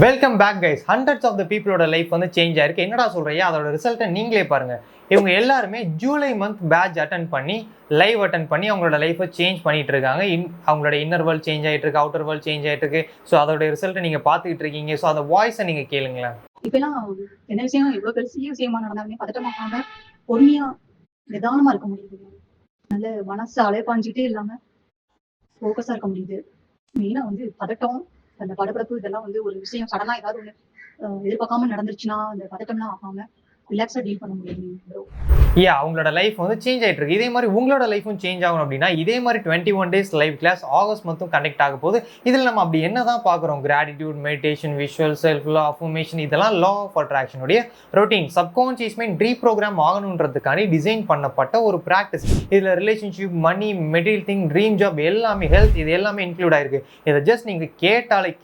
Welcome back guys. Hundreds of the பீப்புளோட life வந்து change ஆயிருக்கு. என்னடா சொல்றியா, அதோட ரிசல்ட்டை நீங்களே பாருங்க. இவங்க எல்லாருமே ஜூலை மந்த் பேட்ச் அட்டன் பண்ணி லைவ் அட்டன் பண்ணி அவங்களோட லைஃப்பை சேஞ்ச் பண்ணிட்டு இருக்காங்க. அவங்களோட இன்னர் வேர்ல்ட் சேஞ்ச் ஆகிட்டு இருக்கு, அவுட்டர் வேர்ல்ட் சேஞ்ச் ஆகிட்டு இருக்கு. ஸோ அதோட ரிசல்ட்டை நீங்கள் பார்த்துக்கிட்டு இருக்கீங்க. ஸோ அந்த வாய்ஸை நீங்கள் கேளுங்களேன். இப்பெல்லாம் என்ன விஷயம் எவ்வளோ பெரிய விஷயமா நடந்தாலுமே பதட்டமாகாம பொறுமையா நிதானமா இருக்க முடியுது. நல்ல மனசு அலைப்பாஞ்சிட்டே இல்லாம ஃபோக்கஸா இருக்க முடியுது. மெயினா வந்து பதட்டம், அந்த படபடப்பு இதெல்லாம் வந்து ஒரு விஷயம் சடனா ஏதாவது ஒண்ணு எதிர்பார்க்காம நடந்துருச்சுன்னா அந்த பதட்டம்லாம் ஆகாம ரிலாக்ஸா டீல் பண்ண முடியும். அவங்களோட லைஃப் வந்து சேஞ்ச் ஆகிட்டு இருக்கு. இதே மாதிரி உங்களோட லைஃபும் சேஞ்ச் ஆகணும் அப்படின்னா இதே மாதிரி 21 days லைவ் கிளாஸ் ஆகஸ்ட் மந்த்தும் கண்டக்ட் ஆக போகுது. இதில் நம்ம அப்படி என்ன தான் பார்க்குறோம்? Gratitude, meditation, visual, self love, affirmation, இதெல்லாம் லா ஆஃப் அட்ராக்ஷனுடைய ரொட்டீன் சப்கான்ஷியஸ் மைண்ட் ரீப்ரோக்ராம் ஆகணுன்றதுக்காண்டி டிசைன் பண்ணப்பட்ட ஒரு ப்ராக்டிஸ். இதில் relationship, money, material thing, dream job எல்லாமே, ஹெல்த், இது எல்லாமே இன்க்ளூட் ஆயிருக்கு. இதை ஜஸ்ட் நீங்கள்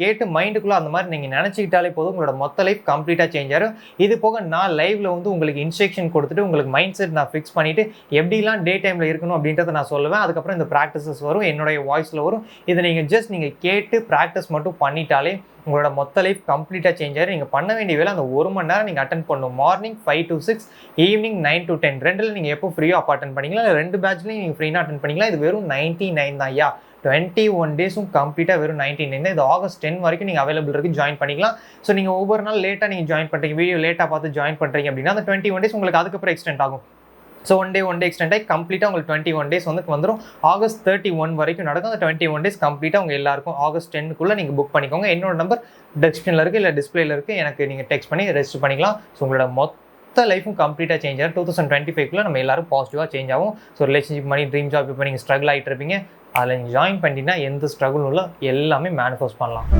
கேட்டு மைண்டுக்குள்ளே அந்த மாதிரி நீங்கள் நினச்சிக்கிட்டாலே போதும், உங்களோட மொத்த லைஃப் கம்ப்ளீட்டாக சேஞ்ச் ஆகும். இது போக நான் லைவ்ல வந்து உங்களுக்கு இன்ஸ்ட்ரக்ஷன் கொடுத்துட்டு உங்களுக்கு மைண்ட் செட் நான் ஃபிக்ஸ் பண்ணிட்டு எப்படிலாம் டே டைமில் இருக்கணும் அப்படின்றத நான் சொல்லுவேன். அதுக்கப்புறம் இந்த ப்ராக்டிசஸ் வரும், என்னுடைய வாய்ஸில் வரும். இதை நீங்கள் கேட்டு ப்ராக்டிஸ் மட்டும் பண்ணிட்டாலே உங்களோட மொத்த லைஃப் கம்ப்ளீட்டாக சேஞ்ச் ஆகிடும். நீங்கள் பண்ண வேண்டிய வேலை அந்த 1 மணி நேரம் நீங்கள் அட்டன் பண்ணணும். மார்னிங் 5 to 6, ஈவினிங் 9 to 10, ரெண்டில் நீங்கள் எப்போ ஃப்ரீயோ அப்போ அட்டன் பண்ணிக்கலாம். இல்லை 2 பேட்ச்லையும் நீங்கள் ஃப்ரீனா அட்டன் பண்ணிக்கலாம். இது வெறும் 99 தான். 21 டேஸும் கம்ப்ளீட்டாக வெறும் 99 தான். இது ஆகஸ்ட் 10 வரைக்கும் நீங்கள் அவைலபிள் இருக்குது, ஜாயின் பண்ணிக்கலாம். ஸோ நீங்கள் ஒவ்வொரு நாள் லேட்டாக நீங்கள் ஜாயின் பண்ணுறீங்க, வீடியோ லேட்டாக பார்த்து ஜாயின் பண்ணுறீங்க அப்படின்னா அந்த 21 டேஸ் உங்களுக்கு அதுக்கப்புறம் எக்ஸ்டெண்ட் ஆகும். ஸோ ஒன் டே எக்ஸ்டெண்ட் ஆகி கம்ப்ளீட்டாக உங்களுக்கு 21 டேஸ் வந்து வந்துடும். ஆகஸ்ட் 31 வரைக்கும் நடக்கும். அந்த 21 டேஸ் கம்ப்ளீட்டாக உங்கள் எல்லாருக்கும் ஆகஸ்ட் 10க்குள்ளே நீங்கள் புக் பண்ணிக்கோங்க. என்னோட நம்பர் டிஸ்கிரிப்ஷனில் இருக்குது, இல்லை டிஸ்பிளேல இருக்குது. எனக்கு நீங்கள் டெக்ஸ்ட் பண்ணி ரெஜிஸ்டர் பண்ணிக்கலாம். ஸோ உங்களோட மொத்த லைஃபும் கம்ப்ளீட்டாக சேஞ்ச் ஆகும். 2025 நம்ம எல்லாரும் பாசிட்டிவாக சேஞ்ச் ஆகும். ஸோ ரிலேஷன்ஷிப், மணி, ட்ரீம் ஜாப் இப்போ நீங்கள் ஸ்ட்ரகிள் ஆகிட்டு இருப்பீங்க. அதில் நீங்கள் ஜாயின் பண்ணிட்டீங்கன்னா எந்த ஸ்ட்ரகிளும் இல்லை, எல்லாமே மேனிஃபெஸ்ட் பண்ணலாம்.